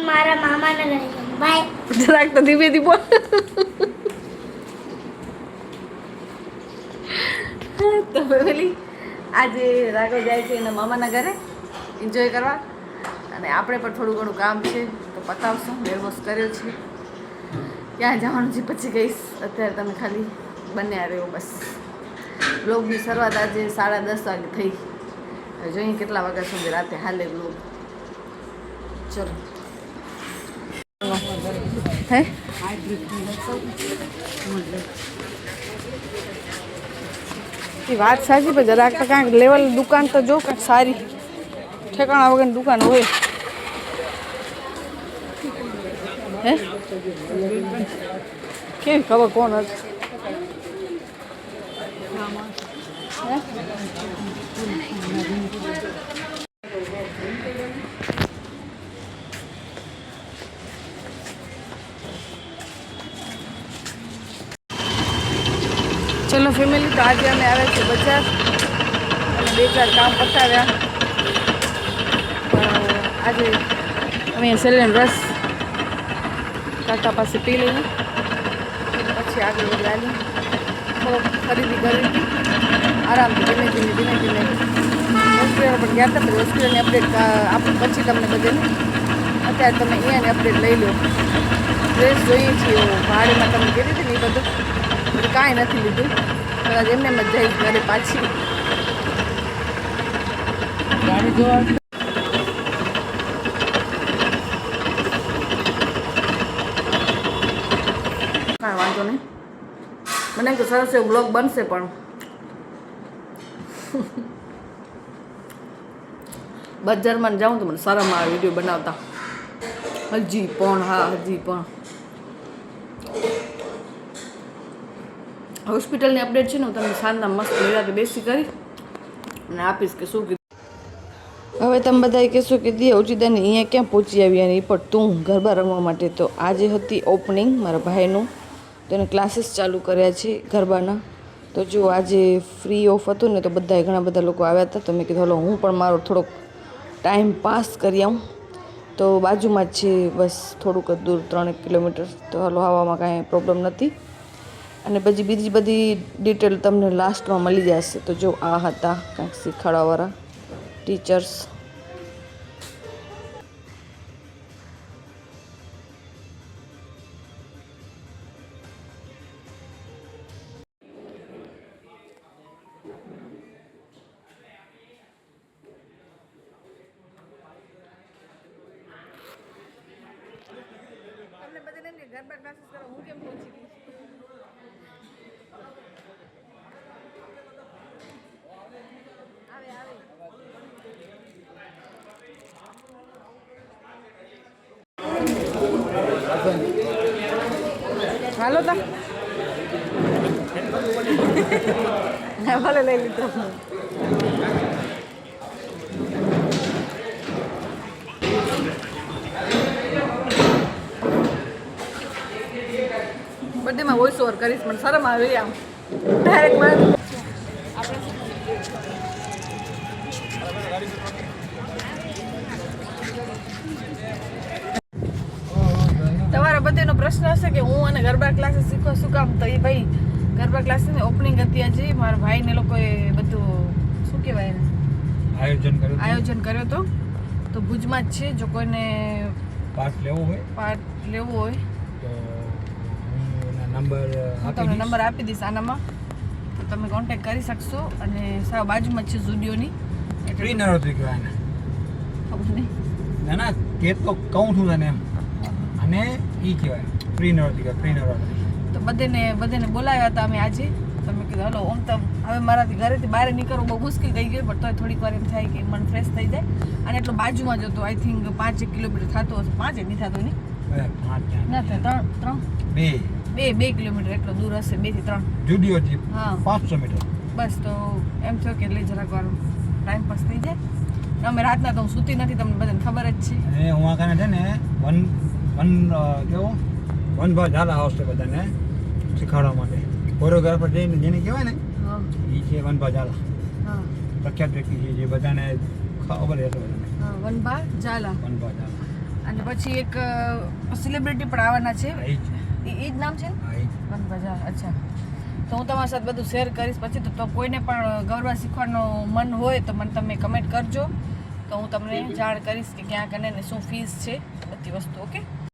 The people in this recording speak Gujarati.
મારા મામાના ઘરે બાય. જરાક તો ધીમેથી બોલ. તો ફેમિલી આજે રાઘવ જાય છે એના મામાના ઘરે એન્જોય કરવા, અને આપણે પણ થોડું ઘણું કામ છે તો પતાવશું. વેરવોશ કર્યો છે, ક્યાં જવાનું છે પછી કહીશ. અત્યારે તમે ખાલી બન્યા રહ્યો બસ. બ્લોગની શરૂઆત આજે 10:30 વાગે થઈ. હવે જોઈએ કેટલા વાગ્યા સુધી રાતે હાલે બ્લોગ. ચલો હે એ વાત સાચી, પણ જરાક તો કાંઈક લેવલ દુકાન તો જો કાંઈક સારી ઠેકાણા વગરની દુકાન હોય. હે કેવી ખબર કોણ હતું? ચલો ફેમિલી, તો આજે અમે આવ્યા છીએ બજાર અને 2-4 કામ પતાવ્યા. આજે અમે સેલેન રસ કાકા પાસે પી લઈએ, પછી આગળ વધી આવી થોડોક ખરીદી કરી હતી આરામથી ધીમે ધીમે. હોસ્પિટલ પણ ગયા હતા, પછી હોસ્પિટલની અપડેટ આપું પછી તમને બધાને. અત્યારે તમે અહીંયાની અપડેટ લઈ લો. ડ્રેસ જોઈએ છીએ ભાડેમાં તમે કીધી હતી ને એ બધું કાંઈ નથી લીધું. કદાચ એમને એમ જ જઈશ ઘરે પાછી. ગાડી જોવા કાંઈ વાંધો નહીં. મને તો સરસ એવો બ્લોગ બનશે, પણ બજારમાં જાઉં તો મને શરમ આવે વિડીયો બનાવતા. હજી પણ હોસ્પિટલની અપડેટ છે ને હું તમને સાંજના મસ્ત નિરાતે બેસી કરી અને આપીશ કે શું કીધું. હવે તમે બધા કહેશો કે દી ઉચિતાની અહીંયા ક્યાં પહોંચી આવી અને એ પણ તું ગરબા રમવા માટે. તો આજે હતી ઓપનિંગ મારા ભાઈનું, તેને ક્લાસીસ ચાલુ કર્યા છે ગરબાના. તો જો આજે ફ્રી ઓફ હતું ને, તો ઘણા બધા લોકો આવ્યા હતા. તો મેં કીધું હલો હું પણ મારો થોડોક ટાઈમ પાસ કરી આવું. તો બાજુમાં જ છે, બસ થોડુંક જ દૂર 3 કિલોમીટર. તો હલો આવવામાં કાંઈ પ્રોબ્લેમ નથી. અને પછી બીજી બધી ડિટેલ તમને લાસ્ટમાં મળી જશે. તો જો આ હતા કાંઈક શીખવાડવાવાળા ટીચર્સ. ગરબા ક્લાસીસ કરવા હું કેમ પહોંચી ગઈ? હાલો તા ભલે લઈ લીધો. બધામાં વોઇસ ઓવર કરીશ, મને શરમ આવે આમ ડાયરેક્ટ મારે. તમારા બધાનો પ્રશ્ન હશે કે હું અને ગરબા ક્લાસીસ શીખવા શું કામ? તો એ ભાઈ ગરબા ક્લાસીસની ઓપનિંગ હતી આજે. મારા ભાઈને લોકોએ બધું શું કહેવાય આયોજન કર્યો હતો. તો ભુજમાં જ છે. જો કોઈને પાર્ટ લેવો હોય તમને નંબર આપી દઈશ આનામાં, તો તમે કોન્ટેક્ટ કરી શકશો. અને સાવ બાજુમાં જ છે ઝુડિયોની. ફ્રી નરોતી કહેવાય ને? ખબર નહીં, ના તે તો કહું છું તને એમ. અને ઈ કહેવાય ફ્રી નરોતી કહેવાય, ફ્રી નરોતી. તો બધાને બોલાવ્યા હતા અમે આજે. તમે કીધું હલો આમ તો હવે મારાથી ઘરેથી બહાર નીકળવું બહુ મુશ્કેલ થઈ ગયું, પણ તોય થોડીક વાર એમ થાય કે મન ફ્રેશ થઈ જાય. અને એટલો બાજુમાં જ હતો. આઈ થિંક 5 કિલોમીટર થતો હશે. 5 નહીં થતો નહીં, ના થાય 2 કિલોમીટર એટલો દૂર હશે. 2 થી 3 જુડિયો થી. હા 500 મીટર બસ. તો એમ થયો કે લઈ જરાક વાર ટાઈમ પાસ થઈ જાય. અમે રાતના તો હું સૂતી નથી, તમને બધાને ખબર જ છે. અને હું આ છે ને વનભા ઝાલા હાઉસ છે બધાને શીખવાડવા માટે. કોરિયોગ્રાફર જેને કહેવાય ને એ છે વનભા ઝાલા. પ્રખ્યાત વ્યક્તિ છે જે બધાને ખબર હશે બધાને. વનભા ઝાલા. અને પછી એક સેલિબ્રિટી પણ આવવાના છે, હા, ઈ જ. એ જ નામ છે ને? હા, ઈ જ. વન બજાર. અચ્છા, તો હું તમારી સાથે બધું શેર કરીશ પછી. તો કોઈને પણ ગરબા શીખવાનું મન હોય તો મને તમે કમેન્ટ કરજો, તો હું તમને જાણ કરીશ કે ક્યાં કને ને શું ફીસ છે બધી વસ્તુ. ઓકે.